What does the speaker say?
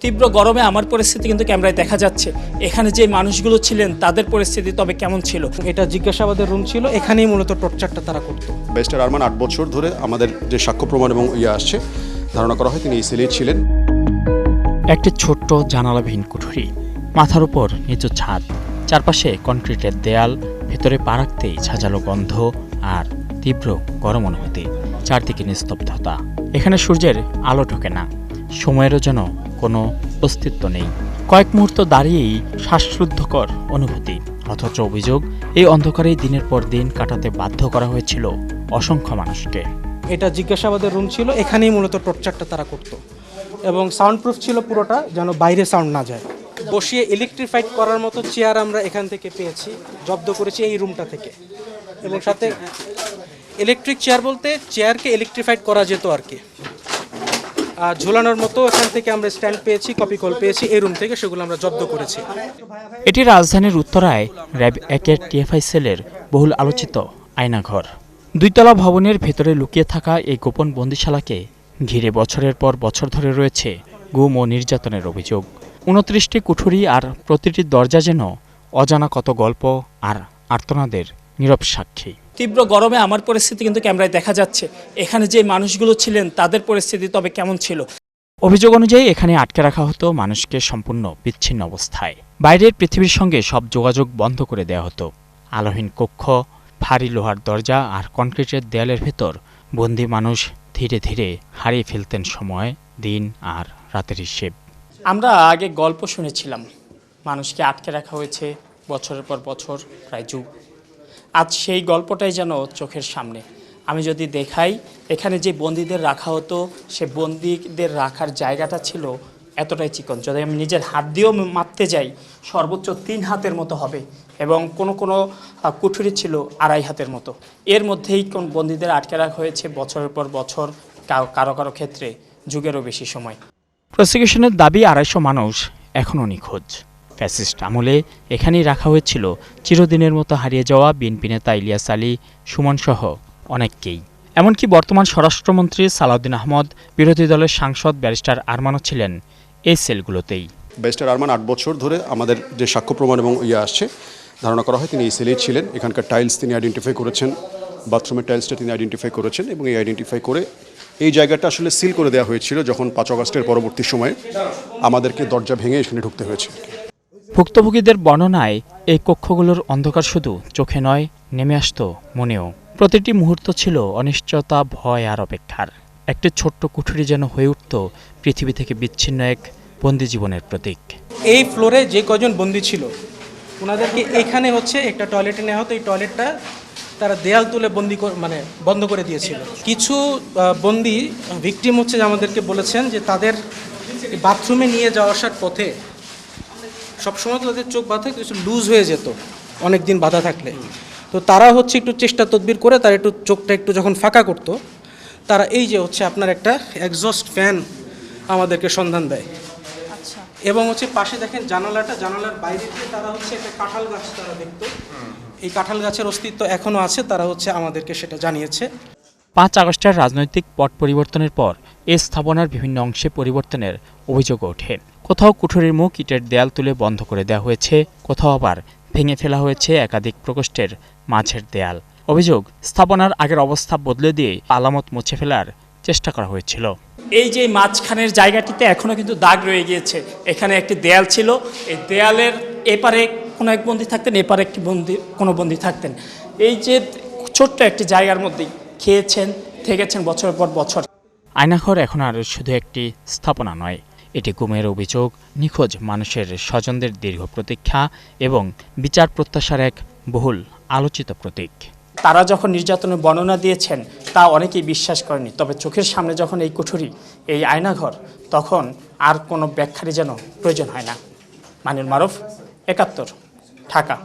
তীব্র গরমে আমার পরিস্থিতি কিন্তু ক্যামেরায় দেখা যাচ্ছে। এখানে যে মানুষগুলো ছিলেন তাদের পরিস্থিতি তবে কেমন ছিল? এটা জিজ্ঞাসাবাদের রুম ছিল, এখানেই মূলত টর্চারটা তারা করতো। ব্যারিস্টার আরমান 8 বছর ধরে আমাদের যে সাক্ষ্য প্রমাণ এবং আসছে ধারণা করা হয় তিনি এই সেলেই ছিলেন। একটি ছোট্ট জানালাবিহীন কুঠুরি, মাথার উপর নিচু ছাদ, চারপাশে কনক্রিটের দেয়াল, ভেতরে পা রাখতেই ঝাঁঝালো গন্ধ আর তীব্র গরম অনুভূতি, চারদিকে নিস্তব্ধতা। এখানে সূর্যের আলো ঢোকে না, সময়েরও যেন কোনো অস্তিত্ব নেই। কয়েক মুহূর্ত দাঁড়িয়েই শ্বাসরুদ্ধকর অনুভূতি। অথচ অভিযোগ, এই অন্ধকারেই দিনের পর দিন কাটাতে বাধ্য করা হয়েছিল অসংখ্য মানুষকে। এটা জিজ্ঞাসাবাদের রুম ছিল, এখানেই মূলত টর্চারটা তারা করতো এবং সাউন্ড প্রুফ ছিল পুরোটা, যেন বাইরে সাউন্ড না যায়। বসিয়ে ইলেকট্রিফাইড করার মতো চেয়ার আমরা এখান থেকে পেয়েছি, জব্দ করেছি এই রুমটা থেকে। এবং সাথে ইলেকট্রিক চেয়ার বলতে চেয়ারকে ইলেকট্রিফাইড করা যেত আর কি, আর ঝোলানোর মতো এখান থেকে আমরা স্ট্যান্ড পেয়েছি, কপি কল পেয়েছি এই রুম থেকে, সেগুলো আমরা জব্দ করেছি। এটি রাজধানীর উত্তরায় র্যাব 1-এর টিএফআই সেলের বহুল আলোচিত আয়নাঘর। 2তলা ভবনের ভেতরে লুকিয়ে থাকা এই গোপন বন্দিশালাকে ঘিরে বছরের পর বছর ধরে রয়েছে গুম ও নির্যাতনের অভিযোগ। 29টি কুঠুরি, আর প্রতিটি দরজা যেন অজানা কত গল্প আর আর্তনাদের নীরব সাক্ষী। তীব্র গরমে আমার পরিস্থিতি কিন্তু ক্যামেরায় দেখা যাচ্ছে। এখানে যে মানুষগুলো ছিলেন তাদের পরিস্থিতি তবে কেমন ছিল? অভিযোগ অনুযায়ী এখানে আটকে রাখা হতো মানুষকে সম্পূর্ণ বিচ্ছিন্ন অবস্থায়। বাইরের পৃথিবীর সঙ্গে সব যোগাযোগ বন্ধ করে দেওয়া হতো। আলোহীন কক্ষ, ভারী লোহার দরজা আর কনক্রিটের দেয়ালের ভেতর বন্দি মানুষ ধীরে ধীরে হারিয়ে ফেলতেন সময়, দিন আর রাতের হিসেব। আমরা আগে গল্প শুনেছিলাম, মানুষকে আটকে রাখা হয়েছে বছরের পর বছর, প্রায় যুগ। আজ সেই গল্পটাই যেন চোখের সামনে। আমি যদি দেখাই, এখানে যে বন্দীদের রাখা হতো, সে বন্দীদের রাখার জায়গাটা ছিল এতটাই চিকন, যদি আমি নিজের হাত দিয়েও মাপতে যাই সর্বোচ্চ 3 হাতের মতো হবে, এবং কোনো কোনো কুঠুরি ছিল 2.5 হাতের মতো। এর মধ্যেই কোন বন্দীদের আটকে রাখা হয়েছে বছরের পর বছর, কারো কারো ক্ষেত্রে যুগেরও বেশি সময়। প্রসিকিউশনের দাবি 250 মানুষ এখনও নিখোঁজ। ফ্যাসিস্ট আমলে এখানেই রাখা হয়েছিল চিরদিনের মতো হারিয়ে যাওয়া বিএনপি নেতা ইলিয়াস আলী, সুমনসহ অনেককেই। এমনকি বর্তমান স্বরাষ্ট্রমন্ত্রী সালাউদ্দিন আহমদ, বিরোধী দলের সাংসদ ব্যারিস্টার আরমানও ছিলেন এই সেলগুলোতেই। ব্যারিস্টার আরমান 8 বছর ধরে আমাদের যে সাক্ষ্য প্রমাণ এবং আসছে ধারণা করা হয় তিনি এই সেলেই ছিলেন। এখানকার টাইলস তিনি আইডেন্টিফাই করেছেন, বাথরুমের টাইলসটা তিনি আইডেন্টিফাই করেছেন, এবং এই আইডেন্টিফাই করে এই জায়গাটা আসলে সিল করে দেওয়া হয়েছিল যখন 5 আগস্টের পরবর্তী সময়ে আমাদেরকে দরজা ভেঙে এখানে ঢুকতে হয়েছে। ভুক্তভোগীদের বর্ণনায় এই কক্ষগুলোর অন্ধকার শুধু চোখে নয়, নেমে আসতো মনেও। প্রতিটি মুহূর্ত ছিল অনিশ্চয়তা, ভয় আর অপেক্ষার। একটি ছোট্ট কুঠুরি যেন হয়ে উঠত পৃথিবী থেকে বিচ্ছিন্ন এক বন্দি জীবনের প্রতীক। এই ফ্লোরে যে কজন বন্দি ছিল ওনাদেরকে এখানে একটা টয়লেটে নেওয়া হতো। এই টয়লেটটা তারা দেয়াল তুলে বন্ধ করে দিয়েছিল। কিছু বন্দি ভিকটিম যে আমাদেরকে বলেছেন যে তাদের বাথরুমে নিয়ে যাওয়া আসার পথে সবসময় তো তাদের চোখ বাঁধা কিছু লুজ হয়ে যেত অনেক দিন বাঁধা থাকলে। তো তারা একটু চেষ্টা তদবির করে তারা চোখটা একটু যখন ফাঁকা করতো, তারা এই যে আপনার একটা এক্সস্ট ফ্যান আমাদেরকে সন্ধান দেয়। এবং পাশে দেখেন জানালার বাইরে দিয়ে তারা একটা কাঁঠাল গাছ তারা দেখতো। এই কাঁঠাল গাছের অস্তিত্ব এখনও আছে, তারা আমাদেরকে সেটা জানিয়েছে। 5 আগস্টের রাজনৈতিক পট পরিবর্তনের পর এই স্থাপনার বিভিন্ন অংশে পরিবর্তনের অভিযোগ ওঠে। কোথাও কুঠুরির মুখ ইটের দেয়াল তুলে বন্ধ করে দেওয়া হয়েছে, কোথাও আবার ভেঙে ফেলা হয়েছে একাধিক প্রকোষ্ঠের মাঝের দেয়াল। অভিযোগ, স্থাপনার আগের অবস্থা বদলে দিয়ে আলামত মুছে ফেলার চেষ্টা করা হয়েছিল। এই যে মাঝখানের জায়গাটিতে এখনও কিন্তু দাগ রয়ে গিয়েছে। এখানে একটি দেয়াল ছিল, এই দেয়ালের এপারে কোনো এক বন্দী থাকতেন, এপারে কোনো বন্দী থাকতেন। এই যে ছোট্ট একটি জায়গার মধ্যেই খেয়েছেন, থেকেছেন বছরের পর বছর। আয়নাঘর এখন আর শুধু একটি স্থাপনা নয়, এটি গুমের অভিযোগ, নিখোঁজ মানুষের স্বজনদের দীর্ঘ প্রতীক্ষা এবং বিচার প্রত্যাশার এক বহুল আলোচিত প্রতীক। তারা যখন নির্যাতনের বর্ণনা দিয়েছেন তা অনেকেই বিশ্বাস করেনি, তবে চোখের সামনে যখন এই কুঠুরি, এই আয়নাঘর, তখন আর কোনো ব্যাখ্যারই যেন প্রয়োজন হয় না। মানিউল মারুফ, 71, ঢাকা।